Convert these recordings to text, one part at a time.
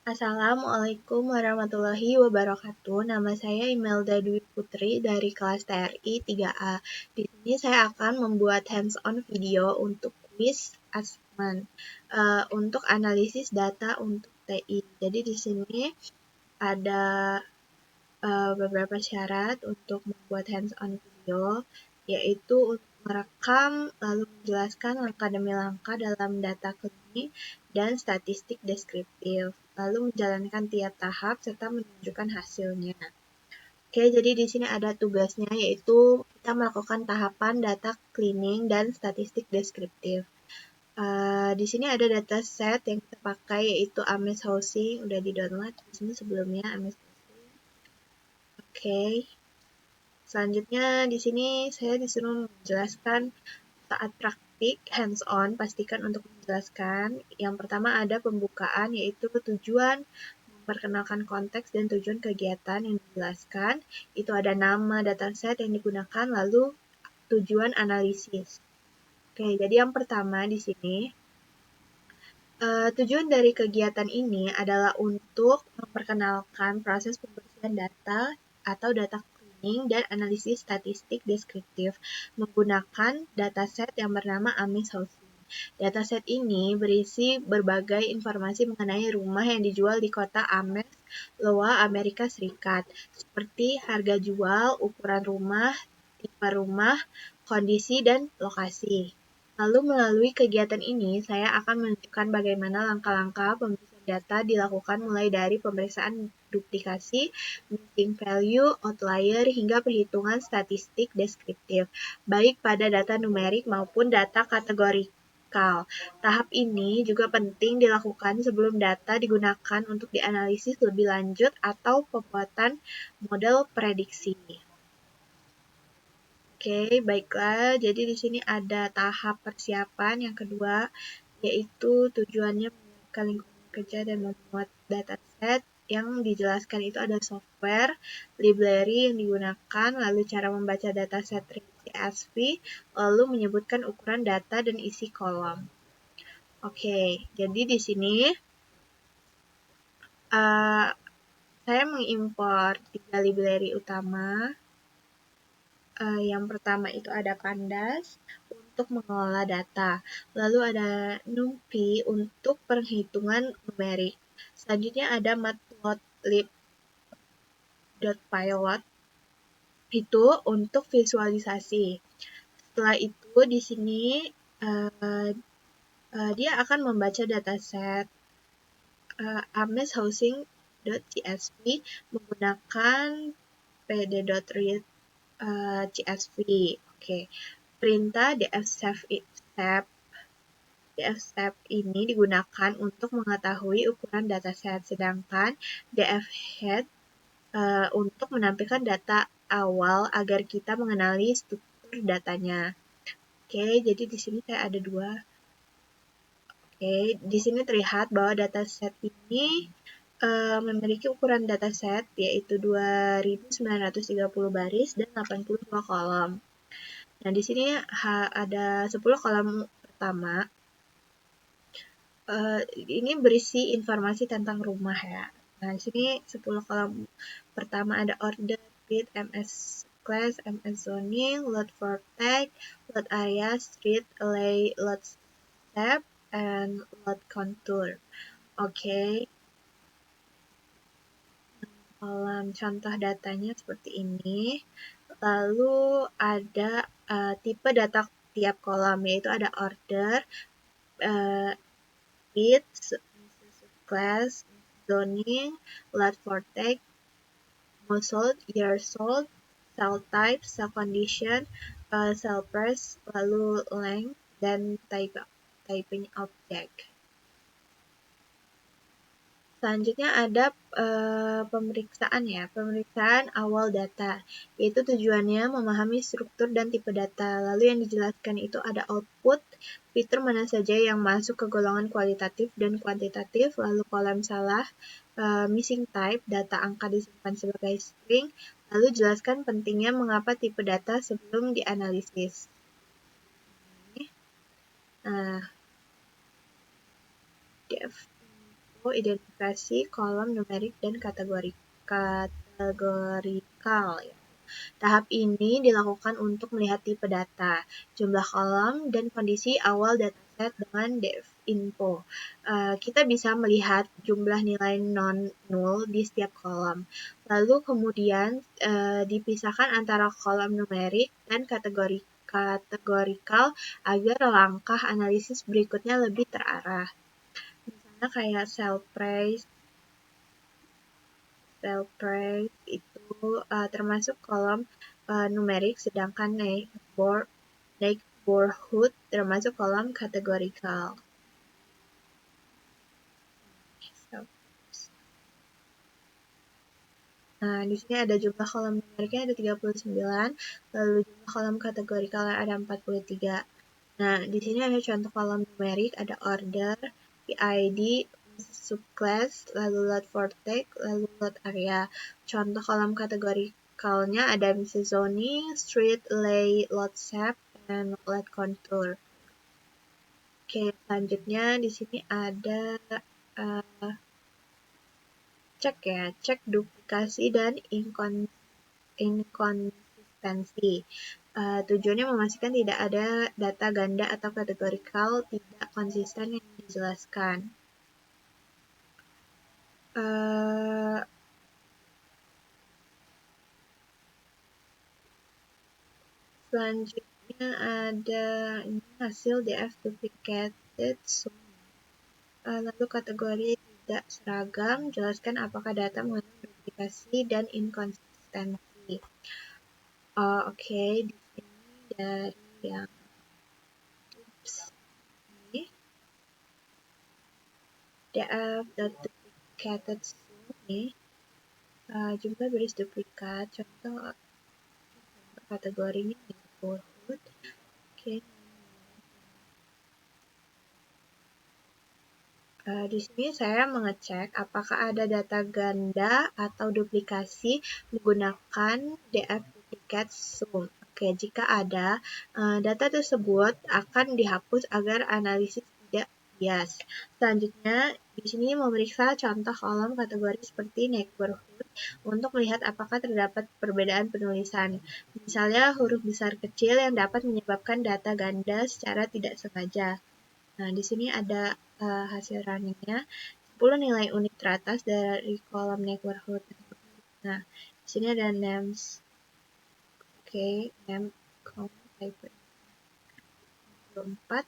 Assalamualaikum warahmatullahi wabarakatuh. Nama saya Imelda Dwi Putri dari kelas TRI 3A. Di sini saya akan membuat hands-on video untuk kuis Asman untuk analisis data untuk TI. Jadi di sini ada beberapa syarat untuk membuat hands-on video, yaitu merekam lalu menjelaskan langkah demi langkah dalam data klinik dan statistik deskriptif, lalu menjalankan tiap tahap serta menunjukkan hasilnya. Oke, jadi di sini ada tugasnya, yaitu kita melakukan tahapan data cleaning dan statistik deskriptif. Di sini ada dataset yang kita pakai, yaitu Ames Housing, udah di-download di sini sebelumnya Ames Housing. Oke. Selanjutnya di sini saya disuruh menjelaskan saat praktik hands-on, pastikan untuk menjelaskan. Yang pertama ada pembukaan, yaitu tujuan, memperkenalkan konteks dan tujuan kegiatan yang dijelaskan. Itu ada nama dataset yang digunakan, lalu tujuan analisis. Oke, jadi yang pertama di sini, tujuan dari kegiatan ini adalah untuk memperkenalkan proses pembersihan data atau data cleaning dan analisis statistik deskriptif menggunakan dataset yang bernama Ames Housing. Dataset ini berisi berbagai informasi mengenai rumah yang dijual di kota Ames, Iowa, Amerika Serikat, seperti harga jual, ukuran rumah, tipe rumah, kondisi, dan lokasi. Lalu melalui kegiatan ini, saya akan menunjukkan bagaimana langkah-langkah pemeriksaan data dilakukan mulai dari pemeriksaan duplikasi, missing value, outlier, hingga perhitungan statistik deskriptif, baik pada data numerik maupun data kategorikal. Tahap ini juga penting dilakukan sebelum data digunakan untuk dianalisis lebih lanjut atau pembuatan model prediksi. Oke, baiklah. Jadi di sini ada tahap persiapan yang kedua, yaitu tujuannya menyiapkan lingkungan kerja dan memuat dataset. Yang dijelaskan itu ada software, library yang digunakan, lalu cara membaca dataset CSV, lalu menyebutkan ukuran data dan isi kolom. Oke, jadi di sini saya mengimpor 3 library utama. Yang pertama itu ada Pandas untuk mengelola data. Lalu ada NumPy untuk perhitungan numerik. Selanjutnya ada Matplotlib.pylon itu untuk visualisasi. Setelah itu di sini dia akan membaca dataset ameshousing.csv menggunakan pd.read CSV. Oke. Perintah dfsep ini digunakan untuk mengetahui ukuran dataset, sedangkan dfhead untuk menampilkan data awal agar kita mengenali struktur datanya. Oke, jadi di sini saya ada dua. Oke, di sini terlihat bahwa dataset ini memiliki ukuran dataset yaitu 2930 baris dan 82 kolom. Nah, di sini ada 10 kolom pertama. Ini berisi informasi tentang rumah ya. Nah, di sini 10 kolom pertama ada order, feed, MS class, MS zoning, lot vortex, lot area, street, alley, lot step, and lot contour. Oke. Kolom contoh datanya seperti ini. Lalu ada tipe data tiap kolom, yaitu ada order, feed, class, zoning, lot vortex, household, year sold, cell type, cell condition, cell price, lalu length, dan typing object. Selanjutnya ada pemeriksaan awal data, yaitu tujuannya memahami struktur dan tipe data. Lalu yang dijelaskan itu ada output, fitur mana saja yang masuk ke golongan kualitatif dan kuantitatif, lalu kolom salah, missing type, data angka disimpan sebagai string, lalu jelaskan pentingnya mengapa tipe data sebelum dianalisis. Nah, info, identifikasi, kolom numerik, dan kategorikal. Ya. Tahap ini dilakukan untuk melihat tipe data, jumlah kolom, dan kondisi awal dataset dengan devinfo. Kita bisa melihat jumlah nilai non-null di setiap kolom. Lalu kemudian dipisahkan antara kolom numerik dan kategorikal agar langkah analisis berikutnya lebih terarah. Misalnya kayak sell price itu termasuk kolom numerik, sedangkan neighborhood termasuk kolom kategorikal. Nah, di sini ada jumlah kolom numeriknya ada 39, lalu jumlah kolom kategorikal ada 43. Nah, di sini ada contoh kolom numerik, ada order, PID, subclass, lalu load for tag, lalu load area. Contoh kolom kategorikalnya ada misalnya zoning, street, lay, load shape, dan load contour. Oke, selanjutnya di sini ada cek duplikasi dan inkonsistensi. Tujuannya memastikan tidak ada data ganda atau kategorikal tidak konsisten yang dijelaskan. Selanjutnya ada hasil DF duplicated sum. Lalu kategori tidak seragam, jelaskan apakah data mengandung duplikasi dan inkonsistensi. Oke, di sini dari yang ini df.duplicated sum nih, jumlah baris duplikat, contoh kategorinya neighborhood. Oke. Di sini saya mengecek apakah ada data ganda atau duplikasi menggunakan df duplicate sum. Oke, jika ada, data tersebut akan dihapus agar analisis tidak bias. Selanjutnya, di sini memeriksa contoh kolom kategori seperti neighborhood untuk melihat apakah terdapat perbedaan penulisan. Misalnya huruf besar kecil yang dapat menyebabkan data ganda secara tidak sengaja. Nah, di sini ada hasil runningnya, 10 nilai unik teratas dari kolom neighborhood. Nah, di sini ada names. Oke, name count type 24.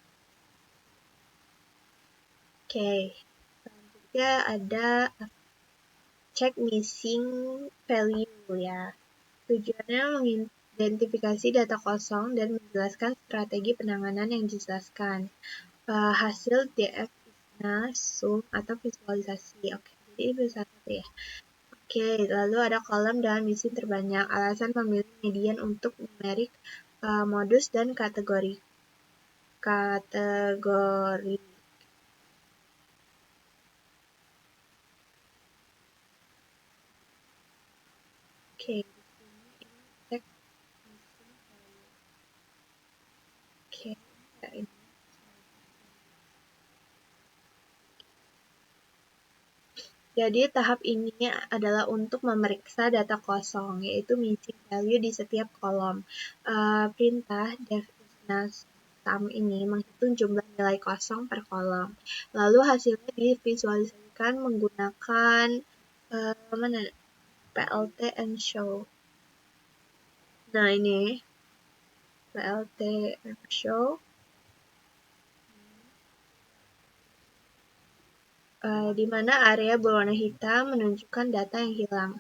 Oke, selanjutnya ada check missing value ya. Tujuannya mengidentifikasi data kosong dan menjelaskan strategi penanganan yang dijelaskan. Hasil DF sum atau visualisasi. Oke, jadi bisa satu ya. Oke, lalu ada kolom dengan missing terbanyak. Alasan memilih median untuk numerik, modus, dan kategori. Oke, cek missing value. Oke, ini. Jadi tahap ini adalah untuk memeriksa data kosong, yaitu missing value di setiap kolom. Perintah sum ini menghitung jumlah nilai kosong per kolom. Lalu hasilnya divisualisasikan menggunakan PLT and show. Nah ini PLT and show. Di mana area berwarna hitam menunjukkan data yang hilang.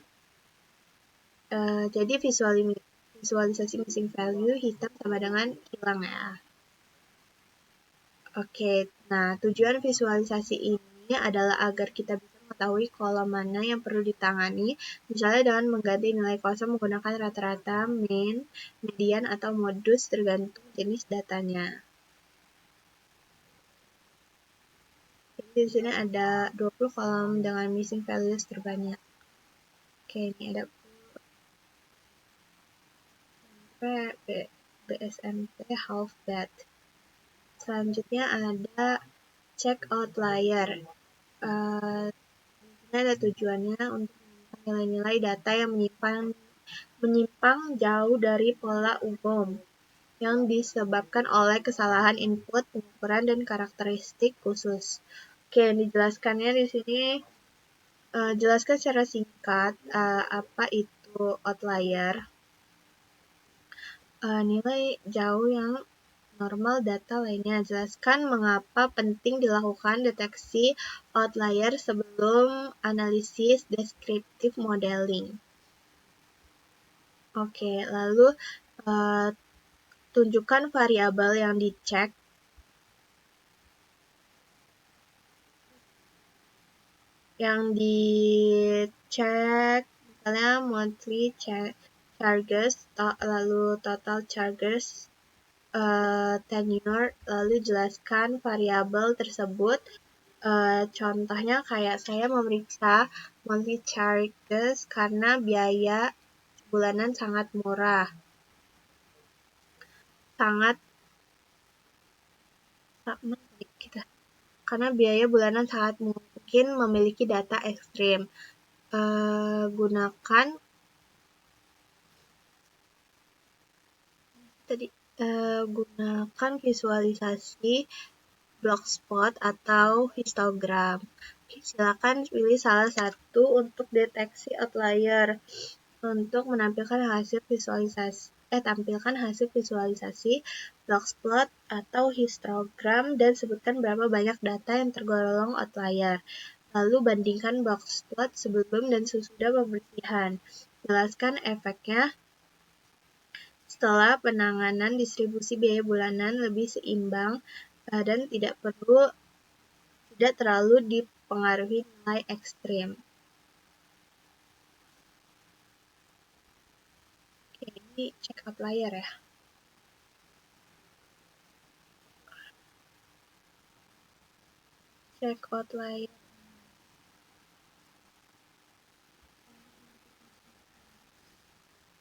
Jadi visualisasi missing value hitam sama dengan hilang ya. Oke, nah tujuan visualisasi ini adalah agar kita bisa mengetahui kolom mana yang perlu ditangani, misalnya dengan mengganti nilai kosong menggunakan rata-rata, mean, median, atau modus tergantung jenis datanya. Jadi di sini ada 20 kolom dengan missing values terbanyak. Oke, ini ada BSMP half that. Selanjutnya ada check outlier. Ini ada tujuannya untuk menemukan nilai-nilai data yang menyimpang jauh dari pola umum yang disebabkan oleh kesalahan input, pengukuran, dan karakteristik khusus. Oke, dijelaskannya di sini, jelaskan secara singkat apa itu outlier. Nilai jauh yang normal data lainnya. Jelaskan mengapa penting dilakukan deteksi outlier sebelum analisis deskriptif modeling. Oke, lalu tunjukkan variabel yang dicek. Yang dicek misalnya monthly charges, lalu total charges, tenure, lalu jelaskan variabel tersebut. Contohnya kayak saya memeriksa monthly charges karena biaya bulanan sangat murah. Karena biaya bulanan sangat mungkin memiliki data ekstrim. Gunakan visualisasi Blogspot atau histogram. Silakan pilih salah satu untuk deteksi outlier. Untuk menampilkan hasil visualisasi, tampilkan hasil visualisasi Blogspot atau histogram dan sebutkan berapa banyak data yang tergolong outlier. Lalu bandingkan Blogspot sebelum dan sesudah pembersihan. Jelaskan efeknya setelah penanganan distribusi biaya bulanan lebih seimbang dan tidak terlalu dipengaruhi nilai ekstrim. Oke, ini cek outlier ya. Cek outlier.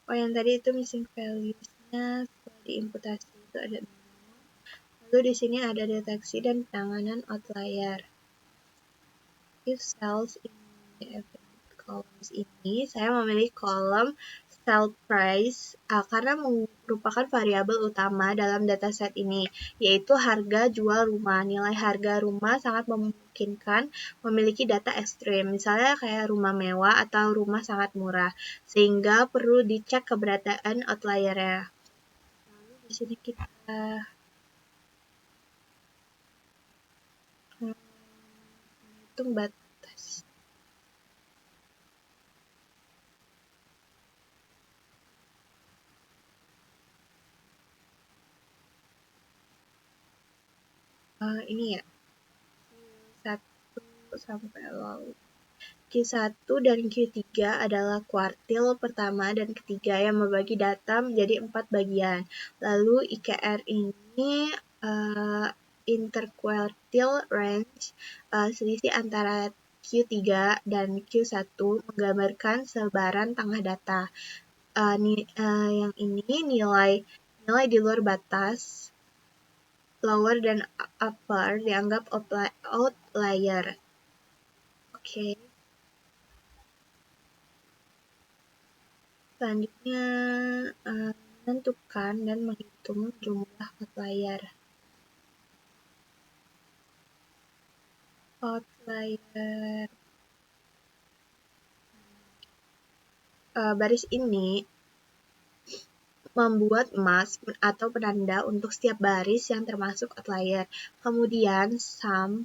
Yang tadi itu missing values-nya setelah diimputasi itu ada 0. Lalu di sini ada deteksi dan penanganan outlier. If cells in the columns ini, saya memilih kolom sell price karena merupakan variabel utama dalam dataset ini, yaitu harga jual rumah. Nilai harga rumah sangat memungkinkan memiliki data ekstrim, misalnya kayak rumah mewah atau rumah sangat murah, sehingga perlu dicek keberadaan outlier-nya. Lalu di sini kita hitung batas. Ini ya, Q1 sampai lalu. Q1 dan Q3 adalah kuartil pertama dan ketiga yang membagi data menjadi 4 bagian. Lalu IKR ini interquartile range, selisih antara Q3 dan Q1 menggambarkan sebaran tengah data. Yang ini nilai di luar batas, lower dan upper dianggap outlier. Oke. Selanjutnya, menentukan dan menghitung jumlah outlier. Baris ini membuat mask atau penanda untuk setiap baris yang termasuk outlier. Kemudian sum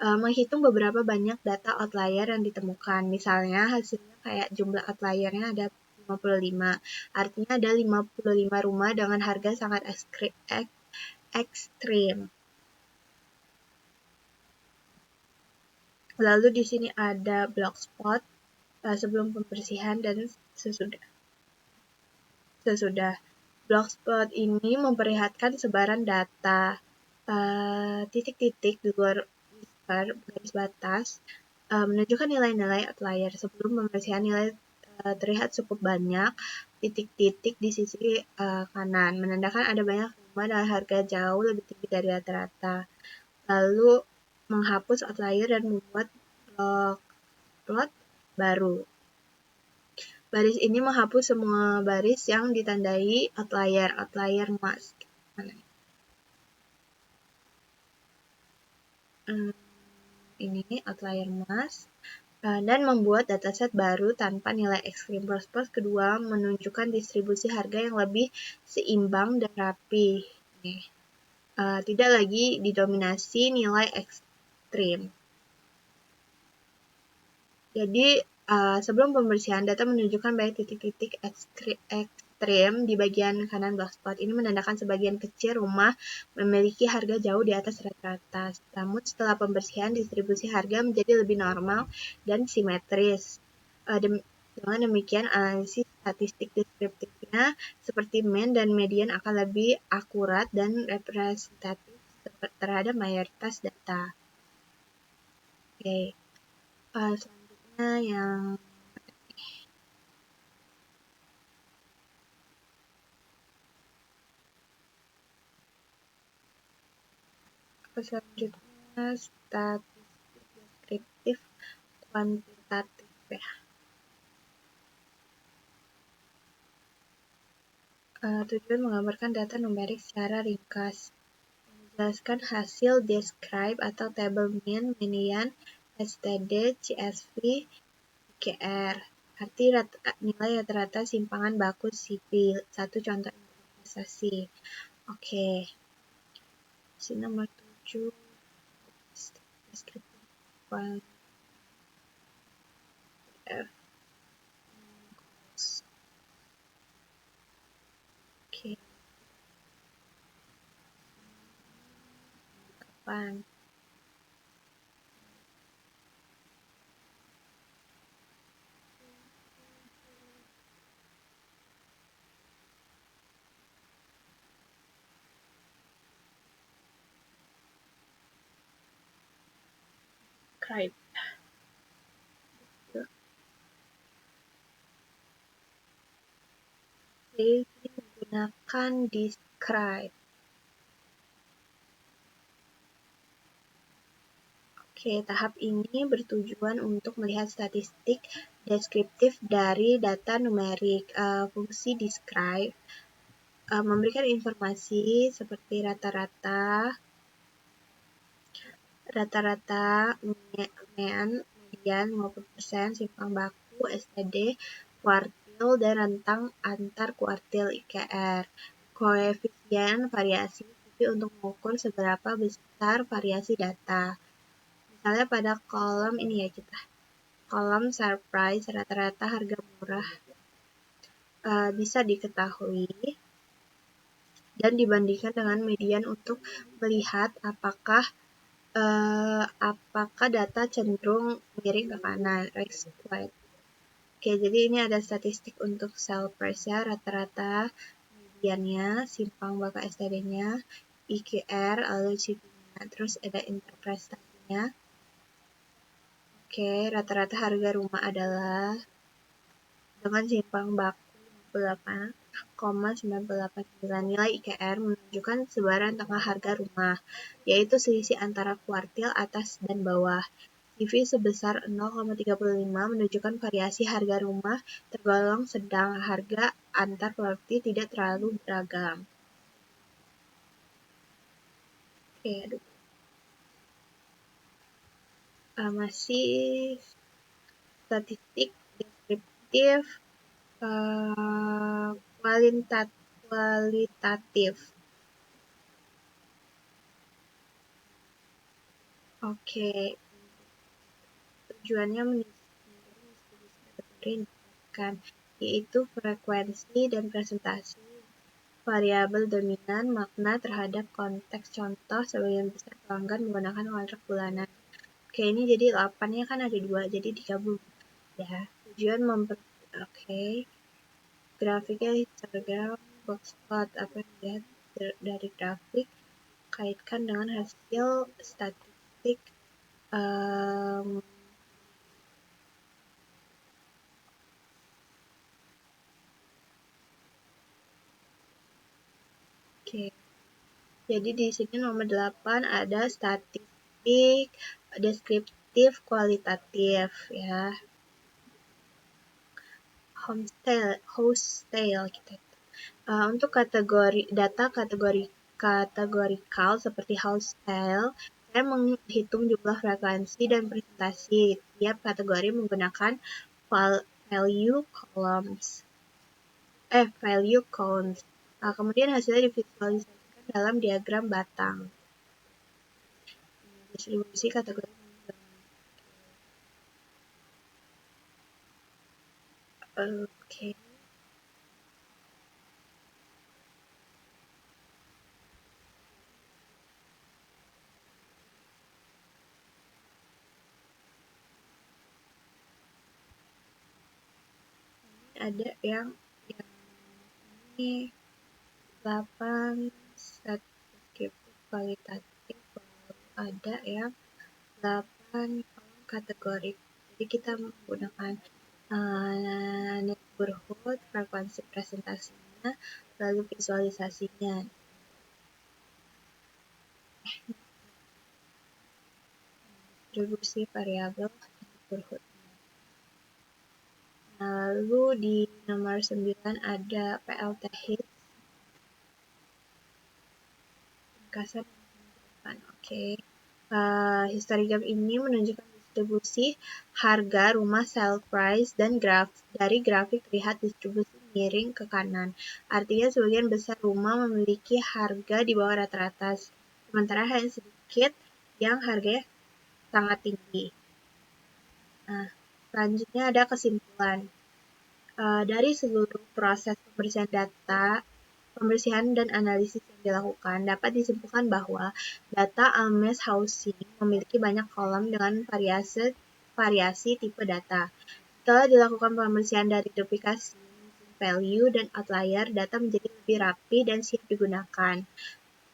menghitung beberapa banyak data outlier yang ditemukan. Misalnya hasilnya kayak jumlah outliernya ada 55. Artinya ada 55 rumah dengan harga sangat ekstrim. Lalu di sini ada Blogspot sebelum pembersihan dan sesudah. Blogspot ini memperlihatkan sebaran data titik-titik di luar garis batas menunjukkan nilai-nilai outlier. Sebelum pembersihan nilai terlihat cukup banyak titik-titik di sisi kanan, menandakan ada banyak rumah dengan harga jauh lebih tinggi dari rata-rata. Lalu menghapus outlier dan membuat plot baru. Baris ini menghapus semua baris yang ditandai outlier mask. Ini outlier mask. Dan membuat dataset baru tanpa nilai ekstrim. Plus kedua menunjukkan distribusi harga yang lebih seimbang dan rapi. Tidak lagi didominasi nilai ekstrim. Jadi sebelum pembersihan, data menunjukkan banyak titik-titik ekstrim di bagian kanan blogspot. Ini menandakan sebagian kecil rumah memiliki harga jauh di atas rata-rata. Namun setelah pembersihan, distribusi harga menjadi lebih normal dan simetris. Dengan demikian, analisis statistik deskriptifnya seperti mean dan median akan lebih akurat dan representatif terhadap mayoritas data. Oke. Selanjutnya yang selanjutnya statistik deskriptif kuantitatif ya. Tujuan menggambarkan data numerik secara ringkas, menjelaskan hasil describe atau table mean, median, STD, CSV, IKR, arti nilai rata-rata simpangan baku sipil, satu contoh investasi. Oke. Sini nomor 7 deskriptif kuantitatif. Oke. Kapan? Describe. Jadi menggunakan describe. Oke, tahap ini bertujuan untuk melihat statistik deskriptif dari data numerik. Fungsi describe memberikan informasi seperti rata-rata, mean, median, 50%, simpang baku, STD, kuartil, dan rentang antar kuartil IKR. Koefisien variasi untuk mengukur seberapa besar variasi data. Misalnya pada kolom ini ya kolom surprise rata-rata harga murah bisa diketahui dan dibandingkan dengan median untuk melihat apakah data cenderung miring ke kanan, right. Oke, jadi ini ada statistik untuk sell price ya, rata-rata, mediannya, simpang baku STD-nya, IKR, lalu CP-nya, terus ada interpretasinya. Oke, rata-rata harga rumah adalah dengan simpang baku 58,989. Nilai IKR menunjukkan sebaran tengah harga rumah, yaitu selisih antara kuartil atas dan bawah. CV sebesar 0,35 menunjukkan variasi harga rumah tergolong sedang, harga antar kuartil tidak terlalu beragam. Oke, masih statistik deskriptif kualitatif. Oke, tujuannya mendistribusikan yaitu frekuensi dan presentasi variabel dominan makna terhadap konteks contoh sebagian besar pelanggan menggunakan kontrak bulanan. Oke, ini jadi 8-nya kan ada 2, jadi digabung ya. Tujuan grafiknya histogram, boxplot, apa yang dilihat dari grafik, kaitkan dengan hasil statistik Oke. Jadi di sini nomor 8 ada statistik spesifik, deskriptif, kualitatif ya. Hostile gitu. Untuk kategori data kategorikal seperti hostile, saya menghitung jumlah frekuensi dan presentasi tiap kategori menggunakan value columns. Value counts. Kemudian hasilnya divisualisasikan dalam diagram batang. Distribusi kategori. Oke. Ada yang ini 8 set deskriptif kualitatif, lalu ada yang 8 kategori. Jadi kita menggunakan neighborhood, frekuensi presentasinya, lalu visualisasinya. Distribusi variabel neighborhood. Lalu di nomor 9 ada PLT hits. Ringkasan. Oke. Histogram ini menunjukkan distribusi harga rumah sale price dan dari grafik terlihat distribusi miring ke kanan. Artinya sebagian besar rumah memiliki harga di bawah rata-rata, sementara hanya sedikit yang harganya sangat tinggi. Nah, selanjutnya ada kesimpulan. Dari seluruh proses pembersihan dan analisis yang dilakukan, dapat disimpulkan bahwa data Almes Housing memiliki banyak kolom dengan variasi tipe data. Setelah dilakukan pembersihan dari duplikasi, value, dan outlier, data menjadi lebih rapi dan siap digunakan.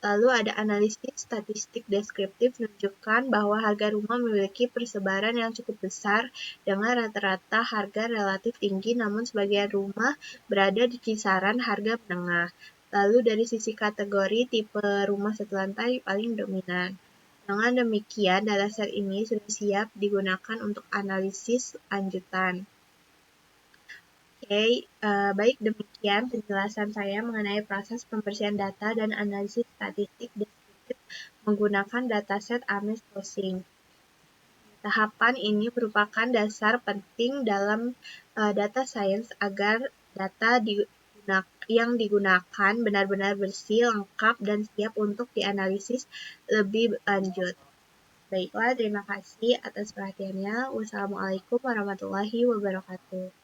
Lalu ada analisis statistik deskriptif menunjukkan bahwa harga rumah memiliki persebaran yang cukup besar dengan rata-rata harga relatif tinggi, namun sebagian rumah berada di kisaran harga menengah. Lalu dari sisi kategori, tipe rumah satu lantai paling dominan. Dengan demikian, dataset ini sudah siap digunakan untuk analisis lanjutan. Oke, baik demikian penjelasan saya mengenai proses pembersihan data dan analisis statistik deskriptif menggunakan dataset Almes Housing. Tahapan ini merupakan dasar penting dalam data science agar data yang digunakan benar-benar bersih, lengkap, dan siap untuk dianalisis lebih lanjut. Baiklah, terima kasih atas perhatiannya. Wassalamualaikum warahmatullahi wabarakatuh.